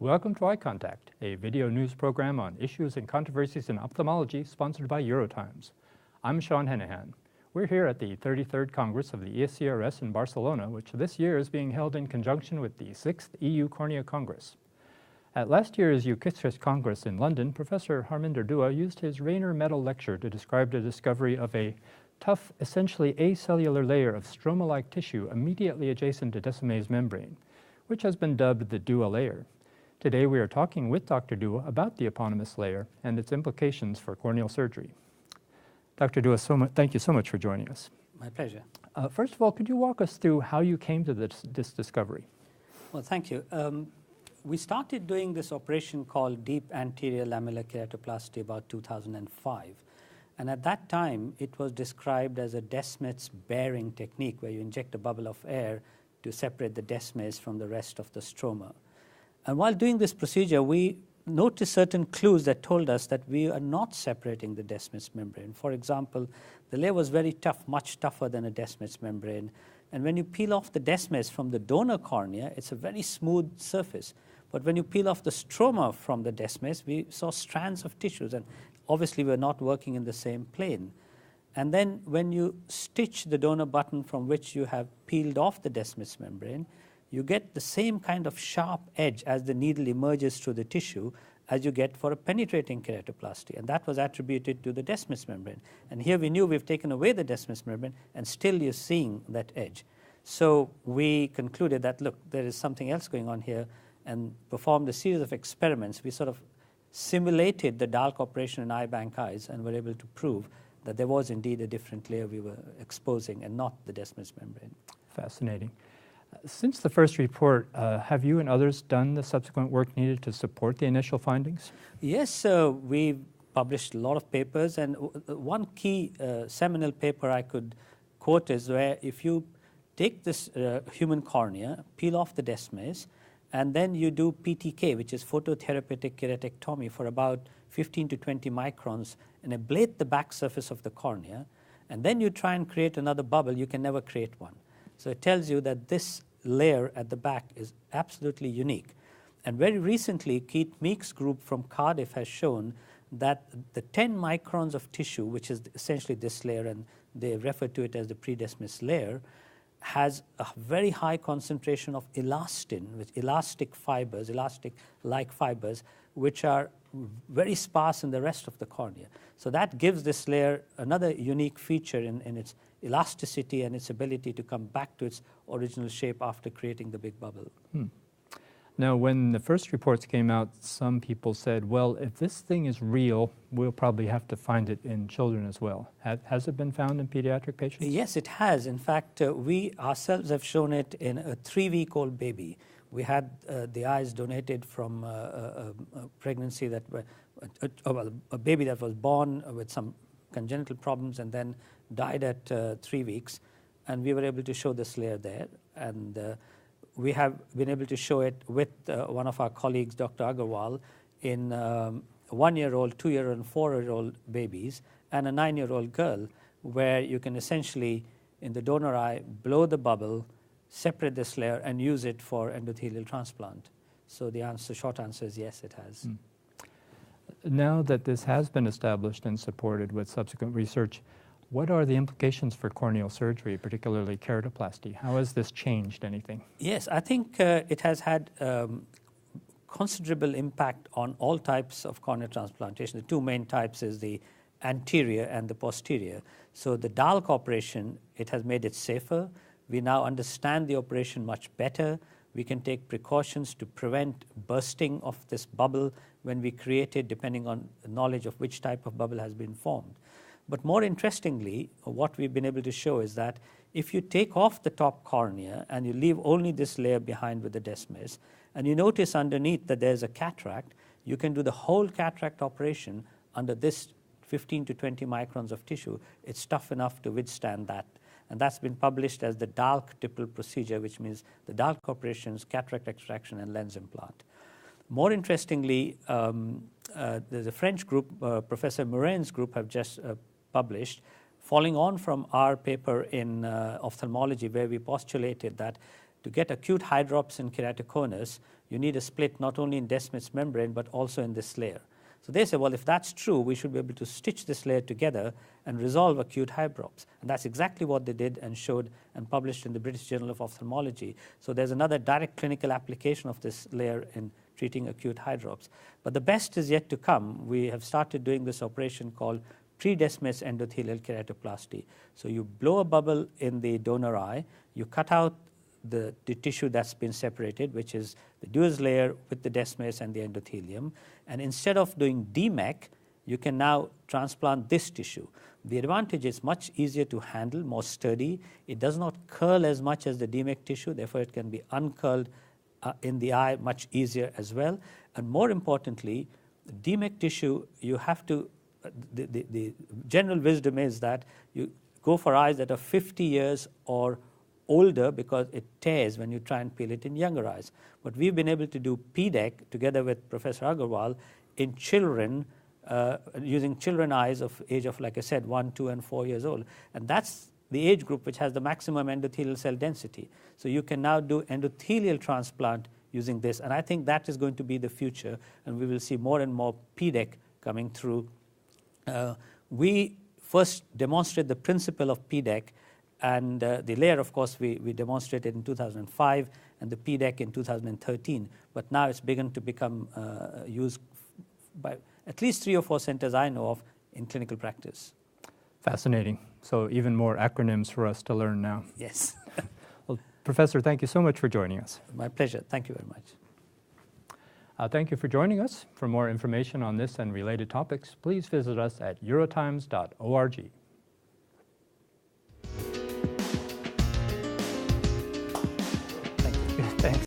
Welcome to Eye Contact, a video news program on issues and controversies in ophthalmology sponsored by EUROTIMES. I'm Sean Hennihan. We're here at the 33rd Congress of the ESCRS in Barcelona, which this year is being held in conjunction with the 6th EU Cornea Congress. At last year's EUROTIMES Congress in London, Professor Harminder Dua used his Rayner Medal lecture to describe the discovery of a tough, essentially acellular layer of stroma-like tissue immediately adjacent to Descemet's membrane, which has been dubbed the Dua layer. Today we are talking with Dr. Dua about the eponymous layer and its implications for corneal surgery. Dr. Dua, thank you so much for joining us. My pleasure. First of all, could you walk us through how you came to this discovery? Well, thank you. We started doing this operation called deep anterior lamellar keratoplasty about 2005. And at that time, it was described as a Descemet's bearing technique, where you inject a bubble of air to separate the Descemet from the rest of the stroma. And while doing this procedure, we noticed certain clues that told us that we are not separating the Descemet's membrane. For example, the layer was very tough, much tougher than a Descemet's membrane. And when you peel off the Descemet from the donor cornea, it's a very smooth surface. But when you peel off the stroma from the Descemet, we saw strands of tissues, and obviously we're not working in the same plane. And then when you stitch the donor button from which you have peeled off the Descemet's membrane, you get the same kind of sharp edge as the needle emerges through the tissue as you get for a penetrating keratoplasty. And that was attributed to the Descemet's membrane. And here we knew we've taken away the Descemet's membrane, and still you're seeing that edge. So we concluded that, look, there is something else going on here, and performed a series of experiments. We sort of simulated the Dalk operation in eye bank eyes and were able to prove that there was indeed a different layer we were exposing and not the Descemet's membrane. Fascinating. Since the first report, have you and others done the subsequent work needed to support the initial findings? Yes, we've published a lot of papers, and one key seminal paper I could quote is where if you take this human cornea, peel off the Descemet, and then you do PTK, which is phototherapeutic keratectomy, for about 15 to 20 microns, and ablate the back surface of the cornea, and then you try and create another bubble, you can never create one. So it tells you that this layer at the back is absolutely unique. And very recently, Keith Meek's group from Cardiff has shown that the 10 microns of tissue, which is essentially this layer, and they refer to it as the pre-Descemet's layer, has a very high concentration of elastin, with elastic fibers, elastic-like fibers, which are very sparse in the rest of the cornea. So that gives this layer another unique feature in its elasticity and its ability to come back to its original shape after creating the big bubble. Now, when the first reports came out, some people said, well, if this thing is real, we'll probably have to find it in children as well. Has it been found in pediatric patients? Yes, it has. In fact, we ourselves have shown it in a 3-week-old baby. We had the eyes donated from a pregnancy that a baby that was born with some congenital problems and then died at 3 weeks, and we were able to show this layer there. And we have been able to show it with one of our colleagues, Dr. Agarwal, in 1-year-old, 2-year-old, and 4-year-old babies, and a 9-year-old girl, where you can essentially, in the donor eye, blow the bubble, separate this layer, and use it for endothelial transplant. So the short answer is yes, it has. Now that this has been established and supported with subsequent research, what are the implications for corneal surgery, particularly keratoplasty? How has this changed anything? Yes, I think it has had considerable impact on all types of corneal transplantation. The two main types is the anterior and the posterior. So the Dalk operation, it has made it safer. We now understand the operation much better. We can take precautions to prevent bursting of this bubble when we create it, depending on knowledge of which type of bubble has been formed. But more interestingly, what we've been able to show is that if you take off the top cornea and you leave only this layer behind with the Descemet, and you notice underneath that there's a cataract, you can do the whole cataract operation under this 15 to 20 microns of tissue. It's tough enough to withstand that. And that's been published as the Dalk triple procedure, which means the Dalk operations, cataract extraction, and lens implant. More interestingly, there's a French group, Professor Morin's group, have just published, following on from our paper in ophthalmology, where we postulated that to get acute hydrops in keratoconus, you need a split not only in Descemet's membrane, but also in this layer. So they say, well, if that's true, we should be able to stitch this layer together and resolve acute hydrops. And that's exactly what they did and showed and published in the British Journal of Ophthalmology. So there's another direct clinical application of this layer in treating acute hydrops. But the best is yet to come. We have started doing this operation called pre-Descemet's endothelial keratoplasty. So you blow a bubble in the donor eye, you cut out the tissue that's been separated, which is the Dewey's layer with the Descemet's and the endothelium. And instead of doing DMEC, you can now transplant this tissue. The advantage is much easier to handle, more sturdy. It does not curl as much as the DMEC tissue, therefore it can be uncurled in the eye much easier as well. And more importantly, the DMEC tissue, you have to, the general wisdom is that you go for eyes that are 50 years or older because it tears when you try and peel it in younger eyes. But we've been able to do PDEC together with Professor Agarwal in children, using children eyes of age of, like I said, 1, 2, and 4 years old. And that's the age group which has the maximum endothelial cell density. So you can now do endothelial transplant using this. And I think that is going to be the future. And we will see more and more PDEC coming through. We first demonstrated the principle of PDEC. And the layer, of course, we demonstrated in 2005 and the PDEC in 2013. But now it's begun to become used by at least 3 or 4 centers I know of in clinical practice. Fascinating. So even more acronyms for us to learn now. Yes. Well, Professor, thank you so much for joining us. My pleasure. Thank you very much. Thank you for joining us. For more information on this and related topics, please visit us at eurotimes.org.